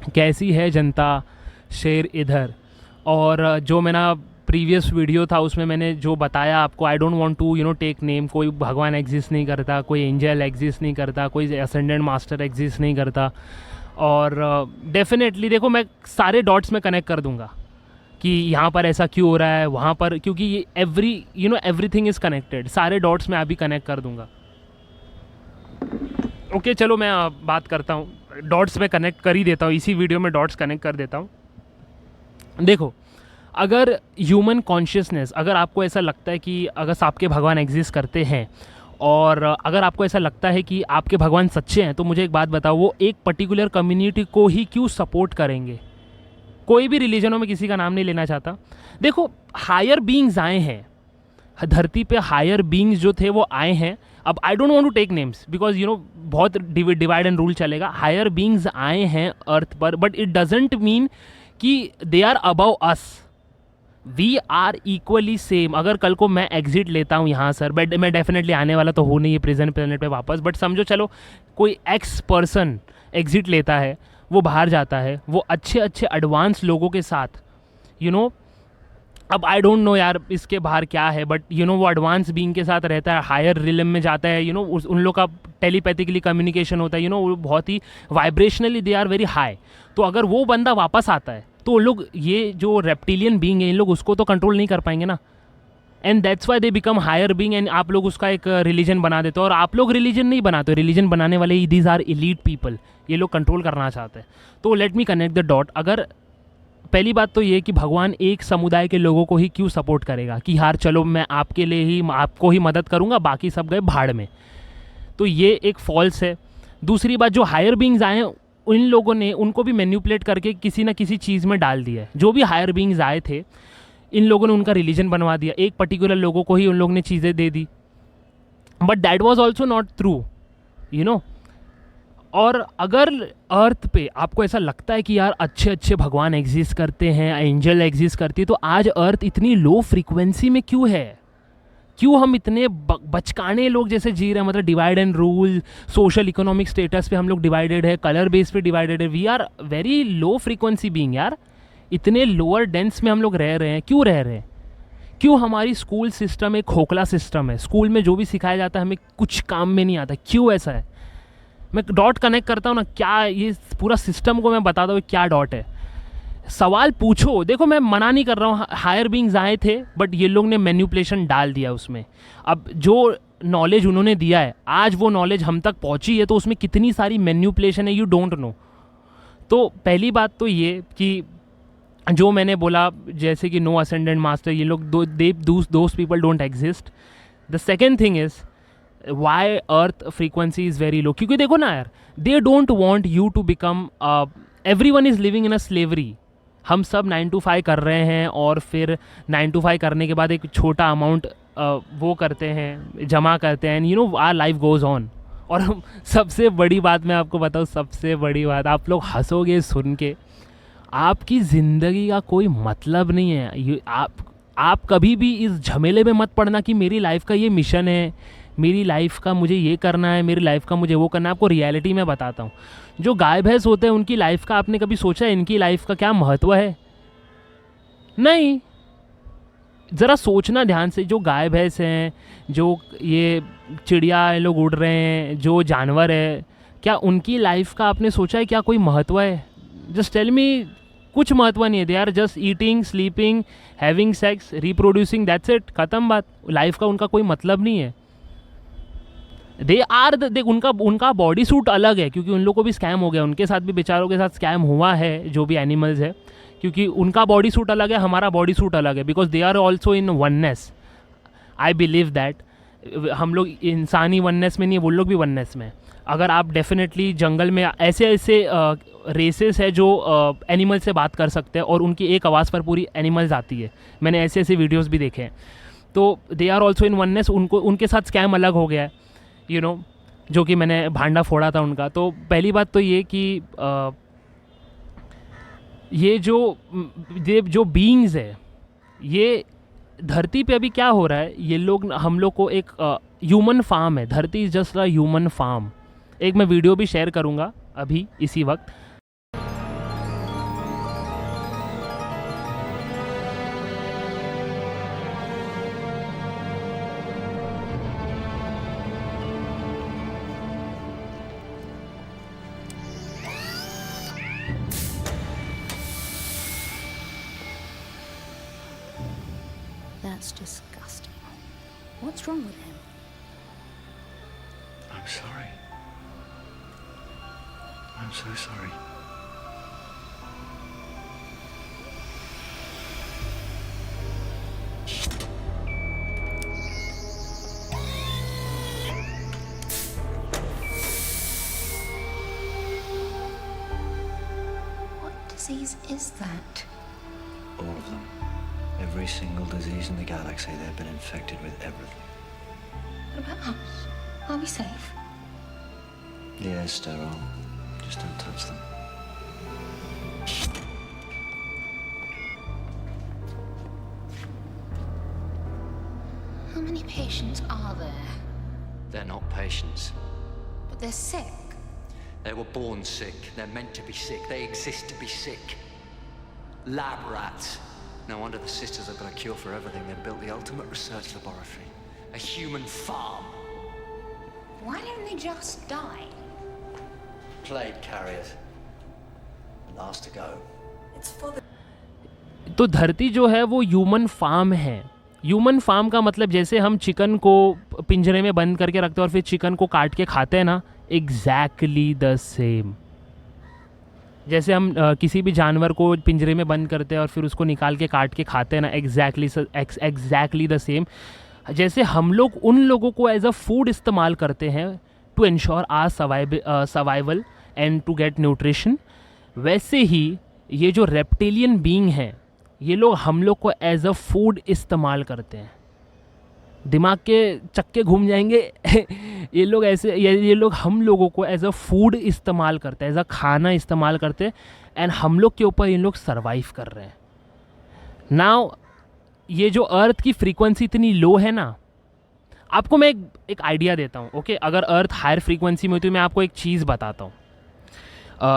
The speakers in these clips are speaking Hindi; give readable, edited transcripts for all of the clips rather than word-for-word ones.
कैसी है जनता, शेर इधर। और जो मेरा प्रीवियस वीडियो था उसमें मैंने जो बताया आपको, I don't want to take name, कोई भगवान एग्जिस्ट नहीं करता, कोई एंजल एग्जिस्ट नहीं करता, कोई असेंडेंट मास्टर एग्जिस्ट नहीं करता। और डेफिनेटली देखो, मैं सारे डॉट्स में कनेक्ट कर दूंगा कि यहाँ पर ऐसा क्यों हो रहा है, वहाँ पर, क्योंकि ये एवरीथिंग इज़ कनेक्टेड, सारे डॉट्स में अभी कनेक्ट कर दूंगा। ओके चलो मैं बात करता हूँ, डॉट्स में कनेक्ट कर ही देता हूँ, इसी वीडियो में डॉट्स कनेक्ट कर देता हूँ। देखो, अगर ह्यूमन कॉन्शियसनेस, अगर आपको ऐसा लगता है कि अगर आपके भगवान एग्जिस्ट करते हैं, और अगर आपको ऐसा लगता है कि आपके भगवान सच्चे हैं, तो मुझे एक बात बताओ, वो एक पर्टिकुलर कम्युनिटी को ही क्यों सपोर्ट करेंगे? कोई भी रिलीजनों में किसी का नाम नहीं लेना चाहता। देखो, हायर बीइंग्स आए हैं धरती पे, हायर बीइंग्स जो थे वो आए हैं। अब I don't want to take names because बहुत डिवाइड एंड रूल चलेगा। हायर बीइंग्स आए हैं अर्थ पर, बट इट डजेंट मीन कि they are above us, we are equally same. अगर कल को मैं एग्जिट लेता हूँ यहाँ सर, बट मैं डेफिनेटली आने वाला तो हो नहीं है प्रेजेंट प्लेनेट पे वापस, बट समझो चलो कोई एक्स पर्सन एग्जिट लेता है, वो बाहर जाता है, वो अच्छे अच्छे एडवांस लोगों के साथ अब आई डोंट नो यार इसके बाहर क्या है, बट वो एडवांस बीइंग के साथ रहता है, हायर रिलम में जाता है, उन लोग का टेलीपैथिकली कम्युनिकेशन होता है, वो बहुत ही vibrationally they are very high. तो अगर वो बंदा वापस आता है तो लोग, ये जो रेप्टिलियन बीइंग है, इन लोग उसको तो कंट्रोल नहीं कर पाएंगे ना, and that's why they become higher being, and आप लोग उसका एक रिलीजन बना देते हो। और आप लोग रिलीजन नहीं बनाते, रिलीजन बनाने वाले दीज आर एलीट पीपल, ये लोग कंट्रोल करना चाहते हैं। तो let me connect the dot. अगर पहली बात तो ये कि भगवान एक समुदाय के लोगों को ही क्यों सपोर्ट करेगा कि यार चलो मैं आपके लिए ही, आपको ही मदद करूंगा, बाकी सब गए भाड़ में, तो ये एक फॉल्स है। दूसरी बात, जो हायर बीइंग्स आए हैं उन लोगों ने उनको भी मैन्युपुलेट करके किसी ना किसी चीज़ में डाल दिया है। जो भी हायर बीइंग्स आए थे, इन लोगों ने उनका रिलीजन बनवा दिया, एक पर्टिकुलर लोगों को ही उन लोगों ने चीज़ें दे दी, but that was also not true, और अगर अर्थ पे आपको ऐसा लगता है कि यार अच्छे अच्छे भगवान एग्जिस्ट करते हैं, एंजल एग्जिस्ट करती है, तो आज अर्थ इतनी लो फ्रीक्वेंसी में क्यों है? क्यों हम इतने बचकाने लोग जैसे जी रहे हैं? मतलब divide and rule, social economic status पे हम लोग डिवाइडेड है, कलर बेस पे डिवाइडेड है, we are very low frequency being यार। इतने लोअर डेंस में हम लोग रह रहे हैं, क्यों रह रहे हैं? क्यों हमारी स्कूल सिस्टम एक खोखला सिस्टम है? स्कूल में जो भी सिखाया जाता है हमें कुछ काम में नहीं आता, क्यों ऐसा है? मैं डॉट कनेक्ट करता हूँ ना, क्या ये पूरा सिस्टम को मैं बताता हूँ क्या डॉट है। सवाल पूछो, देखो मैं मना नहीं कर रहा हूँ, हायर बीइंग्स आए थे, बट ये लोग ने मैन्युपुलेशन डाल दिया उसमें। अब जो नॉलेज उन्होंने दिया है, आज वो नॉलेज हम तक पहुँची है, तो उसमें कितनी सारी मैन्युपुलेशन है, यू डोंट नो। तो पहली बात तो ये कि जो मैंने बोला, जैसे कि नो असेंडेंट मास्टर, ये लोग those people don't exist. The second thing is why earth frequency is very low, क्योंकि देखो ना यार, they don't want you to become, everyone is living in a slavery. हम सब 9 to 5 कर रहे हैं, और फिर 9 to 5 करने के बाद एक छोटा अमाउंट वो करते हैं, जमा करते हैं, and our life goes on. और सबसे बड़ी बात मैं आपको बताऊँ, सबसे बड़ी बात, आप लोग हंसोगे सुन के, आपकी ज़िंदगी का कोई मतलब नहीं है। ये आप कभी भी इस झमेले में मत पड़ना कि मेरी लाइफ का ये मिशन है, मेरी लाइफ का मुझे ये करना है, मेरी लाइफ का मुझे वो करना है। आपको रियलिटी में बताता हूँ, जो गाय भैंस होते हैं उनकी लाइफ का आपने कभी सोचा है इनकी लाइफ का क्या महत्व है? नहीं। ज़रा सोचना ध्यान से, जो गाय भैंस हैं, जो ये चिड़िया ये लोग उड़ रहे हैं, जो जानवर है, क्या उनकी लाइफ का आपने सोचा है क्या कोई महत्व है? Just tell me. कुछ महत्व नहीं है। They are just eating, sleeping, having sex, reproducing, that's it, ख़त्म बात। लाइफ का उनका कोई मतलब नहीं है। दे आर उनका बॉडी सूट अलग है, क्योंकि उन लोग को भी स्कैम हो गया, उनके साथ भी बेचारों के साथ स्कैम हुआ है, जो भी एनिमल्स है, क्योंकि उनका बॉडी सूट अलग है, हमारा बॉडी सूट अलग है, because they are also in oneness. I believe that हम लोग इंसानी वननेस में नहीं है, वो लोग भी वननेस में। अगर आप डेफिनेटली जंगल में ऐसे ऐसे रेसेस है जो एनिमल से बात कर सकते हैं, और उनकी एक आवाज़ पर पूरी एनिमल्स आती है, मैंने ऐसे ऐसे वीडियोज़ भी देखे हैं। तो they are also in oneness, उनको उनके साथ स्कैम अलग हो गया है, जो कि मैंने भांडा फोड़ा था उनका। तो पहली बात तो ये कि ये जो बीइंग्स है, ये धरती पे अभी क्या हो रहा है, ये लोग हम लोग को एक ह्यूमन फार्म है, धरती is just a human farm. एक मैं वीडियो भी शेयर करूँगा अभी इसी वक्त। That's disgusting. What's wrong with him? I'm sorry. I'm so sorry. What disease is that? All of them. Every single disease in the galaxy, they've been infected with everything. What about us? Are we safe? The air's sterile. Just don't touch them. How many patients are there? They're not patients. But they're sick. They were born sick. They're meant to be sick. They exist to be sick. Lab rats. No wonder the sisters have got a cure for everything. They built the ultimate research laboratory. A human farm. Why don't they just die? Plague carriers. Last to go. It's for the... तो धरती जो है वो ह्यूमन फार्म है. ह्यूमन फार्म का मतलब जैसे हम चिकन को पिंजरे में बंद करके रखते हैं और फिर चिकन को काट के खाते हैं ना, एग्जैक्टली द सेम. जैसे हम किसी भी जानवर को पिंजरे में बंद करते हैं और फिर उसको निकाल के काट के खाते हैं ना, एग्जैक्टली द सेम. जैसे हम लोग उन लोगों को एज अ फूड इस्तेमाल करते हैं to ensure our survival and to get nutrition, वैसे ही ये जो रेप्टिलियन बीइंग हैं ये लोग हम लोग को एज अ फूड इस्तेमाल करते हैं. दिमाग के चक्के घूम जाएंगे. ये लोग ऐसे ये लोग हम लोगों को एज अ फूड इस्तेमाल करते हैं, एज अ खाना इस्तेमाल करते हैं, एंड हम लोग के ऊपर इन लोग सर्वाइव कर रहे हैं. नाउ ये जो अर्थ की फ्रीक्वेंसी इतनी लो है ना, आपको मैं एक आइडिया देता हूँ. ओके, अगर अर्थ हायर फ्रीक्वेंसी में होती तो मैं आपको एक चीज़ बताता हूँ.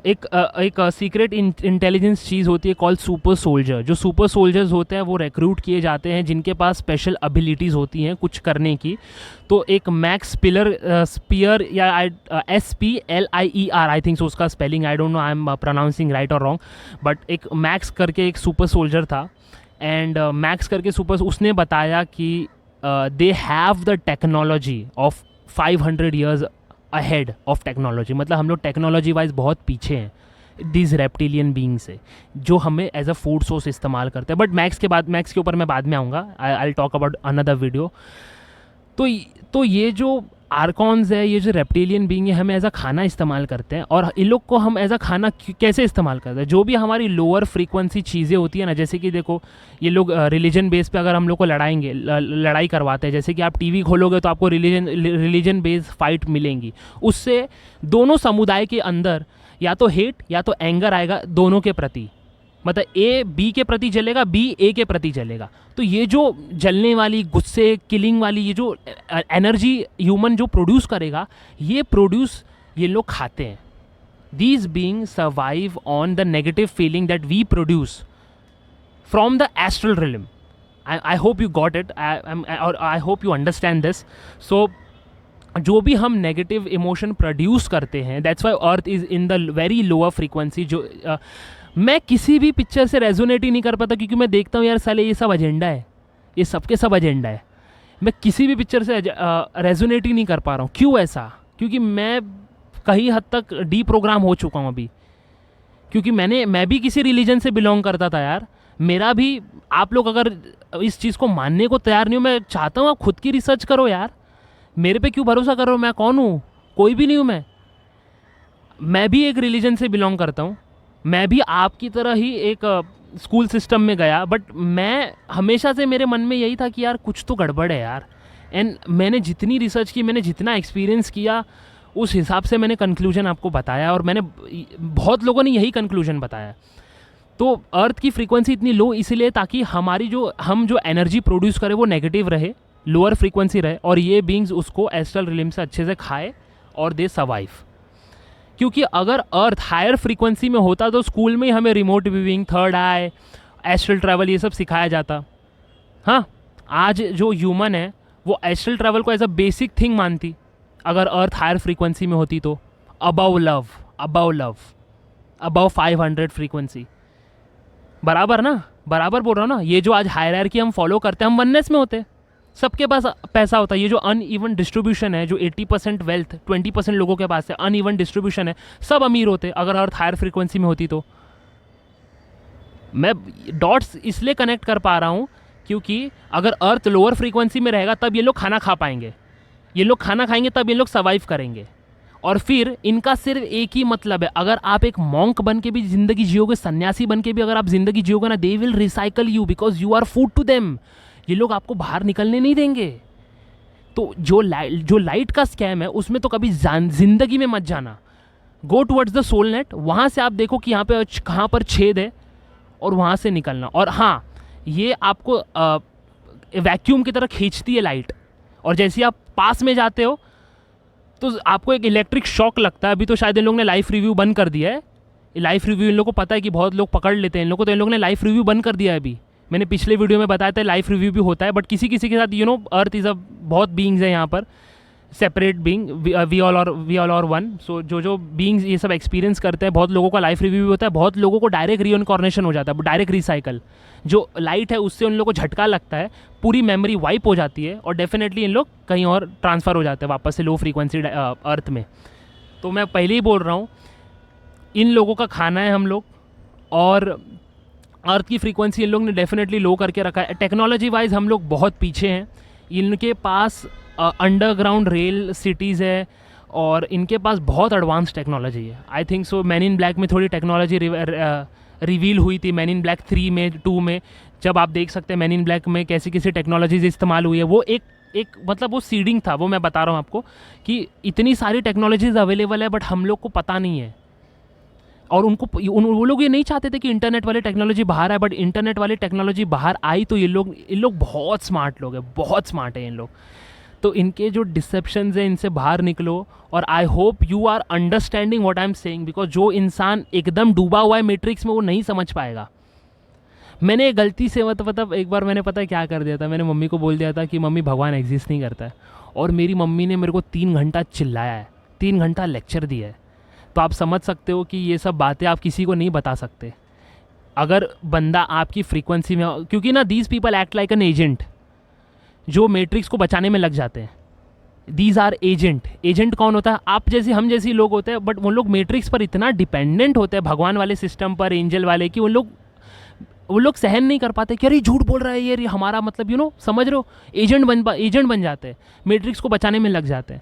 एक सीक्रेट इंटेलिजेंस चीज़ होती है कॉल्ड सुपर सोल्जर. जो सुपर सोल्जर्स होते हैं वो रिक्रूट किए जाते हैं जिनके पास स्पेशल एबिलिटीज़ होती हैं कुछ करने की. तो एक मैक्स स्पियर या SPLIER, आई थिंक सो उसका spelling, I don't know I am pronouncing right और रॉन्ग, बट एक मैक्स करके एक सुपर सोल्जर था. एंड मैक्स करके उसने बताया कि they have the technology of 500 years ahead of technology. मतलब हम लोग टेक्नोलॉजी वाइज बहुत पीछे हैं दिस रेप्टिलियन बीइंग से, जो हमें एज अ फूड सोर्स इस्तेमाल करते हैं. बट मैक्स के ऊपर मैं बाद में आऊँगा. I will talk about another video. तो ये जो आर्कॉन्स है, ये जो रेप्टिलियन बीइंग है, हमें एज अ खाना इस्तेमाल करते हैं. और इन लोग को हम एज अ खाना कैसे इस्तेमाल करते हैं? जो भी हमारी लोअर फ्रीक्वेंसी चीज़ें होती है ना, जैसे कि देखो ये लोग रिलीजन बेस पे अगर हम लोग को लड़ाई करवाते हैं, जैसे कि आप टीवी खोलोगे तो आपको रिलीजन बेस्ड फाइट मिलेंगी. उससे दोनों समुदाय के अंदर या तो हेट या तो एंगर आएगा दोनों के प्रति. मतलब A B के प्रति जलेगा, B A के प्रति जलेगा. तो ये जो जलने वाली, गुस्से, किलिंग वाली ये जो एनर्जी ह्यूमन जो प्रोड्यूस करेगा, ये लोग खाते हैं. These being survive on the negative feeling that we produce from the astral realm. I hope you got it और I hope you understand this. So जो भी हम नेगेटिव इमोशन प्रोड्यूस करते हैं, that's why earth is in the very lower frequency. जो मैं किसी भी पिक्चर से रेजोनेट ही नहीं कर पाता, क्योंकि मैं देखता हूँ यार साले ये सब एजेंडा है, ये सबके सब एजेंडा है. मैं किसी भी पिक्चर से रेजोनेट ही नहीं कर पा रहा हूँ. क्यों ऐसा? क्योंकि मैं कहीं हद तक डीप्रोग्राम हो चुका हूँ अभी. क्योंकि मैं भी किसी रिलीजन से बिलोंग करता था यार. मेरा भी, आप लोग अगर इस चीज़ को मानने को तैयार नहीं हो, मैं चाहता हूँ आप खुद की रिसर्च करो यार. मेरे पे क्यों भरोसा करो? मैं कौन हूँ? कोई भी नहीं हूँ. मैं भी एक रिलीजन से बिलोंग करता हूँ. मैं भी आपकी तरह ही एक स्कूल सिस्टम में गया, बट मैं हमेशा से मेरे मन में यही था कि यार कुछ तो गड़बड़ है यार. एंड मैंने जितनी रिसर्च की, मैंने जितना एक्सपीरियंस किया, उस हिसाब से मैंने कंक्लूजन आपको बताया, और मैंने बहुत लोगों ने यही कंक्लूजन बताया. तो अर्थ की फ्रीक्वेंसी इतनी लो इसलिए ताकि हमारी हम जो एनर्जी प्रोड्यूस करें वो नेगेटिव रहे, लोअर फ्रीक्वेंसी रहे, और ये बींग्स उसको एस्ट्रल रिलिम से अच्छे से खाए और दे सर्वाइव. क्योंकि अगर अर्थ हायर फ्रीक्वेंसी में होता तो स्कूल में ही हमें रिमोट व्यूइंग, थर्ड आई, एस्ट्रल ट्रैवल ये सब सिखाया जाता. हाँ, आज जो ह्यूमन है वो एस्ट्रल ट्रैवल को एज अ बेसिक थिंग मानती अगर अर्थ हायर फ्रीक्वेंसी में होती तो. अबव लव, अबव 500 फ्रीक्वेंसी, बराबर ना. बराबर बोल रहा हूँ ना, ये जो आज हायरार्की हम फॉलो करते हैं, हम वननेस में होते हैं, सबके पास पैसा होता है। ये जो अनइवन डिस्ट्रीब्यूशन है, जो 80% वेल्थ 20% लोगों के पास है, अनइवन डिस्ट्रीब्यूशन है, सब अमीर होते अगर अर्थ हायर फ्रीक्वेंसी में होती तो। मैं डॉट्स इसलिए कनेक्ट कर पा रहा हूँ क्योंकि अगर अर्थ लोअर फ्रीक्वेंसी में रहेगा तब ये लोग खाना खा पाएंगे, ये लोग खाना खाएंगे तब ये लोग सर्वाइव करेंगे। और फिर इनका सिर्फ एक ही मतलब है, अगर आप एक मॉन्क बन के भी ज़िंदगी जियोगे, सन्यासी बन के भी अगर आप ज़िंदगी जियोगे ना, they will recycle you because you are food to them. ये लोग आपको बाहर निकलने नहीं देंगे। तो जो लाइट का स्कैम है उसमें तो कभी ज़िंदगी में मत जाना। Go towards the soul net, वहाँ से आप देखो कि यहाँ पे कहाँ पर छेद है और वहाँ से निकलना। और हाँ, ये आपको वैक्यूम की तरह खींचती है लाइट, और जैसे ही आप पास में जाते हो तो आपको एक इलेक्ट्रिक शॉक लगता है। अभी तो शायद इन लोगों ने लाइफ रिव्यू बंद कर दिया है। लाइफ रिव्यू इन लोगों को पता है कि बहुत लोग पकड़ लेते हैं इन लोगों को, तो इन लोगों ने लाइफ रिव्यू बंद कर दिया है। अभी मैंने पिछले वीडियो में बताया था लाइफ रिव्यू भी होता है, बट किसी किसी के साथ अर्थ इज़ अ बहुत बींग्स है यहाँ पर, सेपरेट बींग, वी ऑल और वन। सो जो बींग्स ये सब एक्सपीरियंस करते हैं, बहुत लोगों का लाइफ रिव्यू भी होता है, बहुत लोगों को डायरेक्ट रीइनकॉर्नेशन हो जाता है, डायरेक्ट रिसाइकल। जो लाइट है उससे उन लोगों को झटका लगता है, पूरी मेमोरी वाइप हो जाती है और डेफिनेटली इन लोग कहीं और ट्रांसफ़र हो जाते हैं वापस से लो फ्रीक्वेंसी अर्थ में। तो मैं पहले ही बोल रहा हूँ, इन लोगों का खाना है हम लोग, और अर्थ की फ्रीक्वेंसी इन लोग ने डेफिनेटली लो करके रखा है। टेक्नोलॉजी वाइज हम लोग बहुत पीछे हैं। इनके पास अंडरग्राउंड रेल सिटीज़ है और इनके पास बहुत एडवांस टेक्नोलॉजी है। I think so man in black में थोड़ी टेक्नोलॉजी रिवील हुई थी, मैन इन ब्लैक 3 में 2 में, जब आप देख सकते हैं मैन इन ब्लैक में कैसी कैसी टेक्नोलॉजीज इस्तेमाल हुई है। वो एक मतलब वो सीडिंग था, वो मैं बता रहा हूँ आपको कि इतनी सारी टेक्नोलॉजीज अवेलेबल है बट हम लोग को पता नहीं है। और वो लोग ये नहीं चाहते थे कि इंटरनेट वाली टेक्नोलॉजी बाहर आए, बट इंटरनेट वाली टेक्नोलॉजी बाहर आई तो इन लोग बहुत स्मार्ट लोग हैं, बहुत स्मार्ट है इन लोग। तो इनके जो डिसेप्शंस हैं इनसे बाहर निकलो, और I hope you are understanding what I am saying, because जो इंसान एकदम डूबा हुआ है मैट्रिक्स में वो नहीं समझ पाएगा। मैंने गलती से मतलब एक बार मैंने पता है क्या कर दिया था, मैंने मम्मी को बोल दिया था कि मम्मी भगवान एग्जिस्ट नहीं करता है, और मेरी मम्मी ने मेरे को 3 घंटा चिल्लाया है, 3 घंटा लेक्चर दिया है। तो आप समझ सकते हो कि ये सब बातें आप किसी को नहीं बता सकते अगर बंदा आपकी फ्रीक्वेंसी में, क्योंकि ना these people act like an agent जो मैट्रिक्स को बचाने में लग जाते हैं। दीज आर एजेंट कौन होता है? आप जैसे हम जैसे लोग होते हैं, बट वो लोग मैट्रिक्स पर इतना डिपेंडेंट होते हैं, भगवान वाले सिस्टम पर, एंजल वाले, कि वो लोग सहन नहीं कर पाते कि अरे झूठ बोल रहा है ये हमारा, मतलब समझ रहे हो, एजेंट बन जाते हैं, मैट्रिक्स को बचाने में लग जाते हैं।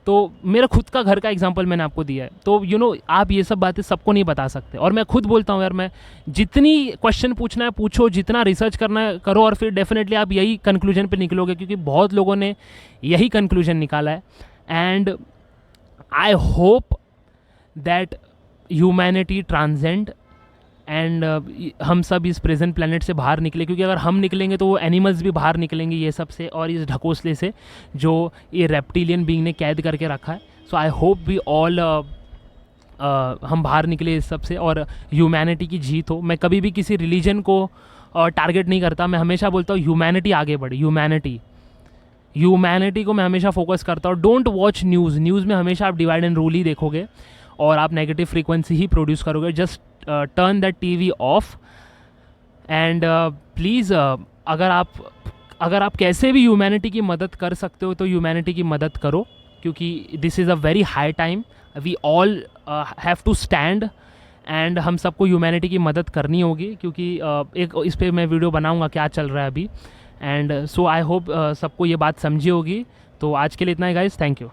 तो मेरा खुद का घर का एग्जांपल मैंने आपको दिया है। तो आप ये सब बातें सबको नहीं बता सकते, और मैं खुद बोलता हूँ यार, मैं जितनी क्वेश्चन पूछना है पूछो, जितना रिसर्च करना है करो, और फिर डेफिनेटली आप यही कंक्लूजन पे निकलोगे, क्योंकि बहुत लोगों ने यही कंक्लूजन निकाला है। And I hope that humanity transcend and हम सब इस प्रेजेंट प्लेनेट से बाहर निकले, क्योंकि अगर हम निकलेंगे तो वो एनिमल्स भी बाहर निकलेंगे ये सब से, और इस ढकोसले से जो ये रेप्टिलियन बीइंग ने कैद करके रखा है। सो आई होप वी ऑल हम बाहर निकले इस सब से और ह्यूमैनिटी की जीत हो। मैं कभी भी किसी रिलीजन को टारगेट नहीं करता, मैं हमेशा बोलता हूँ ह्यूमैनिटी आगे बढ़े, ह्यूमैनिटी को मैं हमेशा फोकस करता हूँ। डोंट वॉच न्यूज़ में हमेशा आप डिवाइड एंड रूल ही देखोगे और आप नेगेटिव फ्रीक्वेंसी ही प्रोड्यूस करोगे। Just turn that TV off and please अगर आप कैसे भी ह्यूमैनिटी की मदद कर सकते हो तो ह्यूमैनिटी की मदद करो, क्योंकि this is a very high time, we all have to stand and हम सबको ह्यूमैनिटी की मदद करनी होगी, क्योंकि एक इस पर मैं वीडियो बनाऊंगा क्या चल रहा है अभी। एंड सो आई होप सबको ये बात समझी होगी। तो आज के लिए इतना ही गाइस, थैंक यू।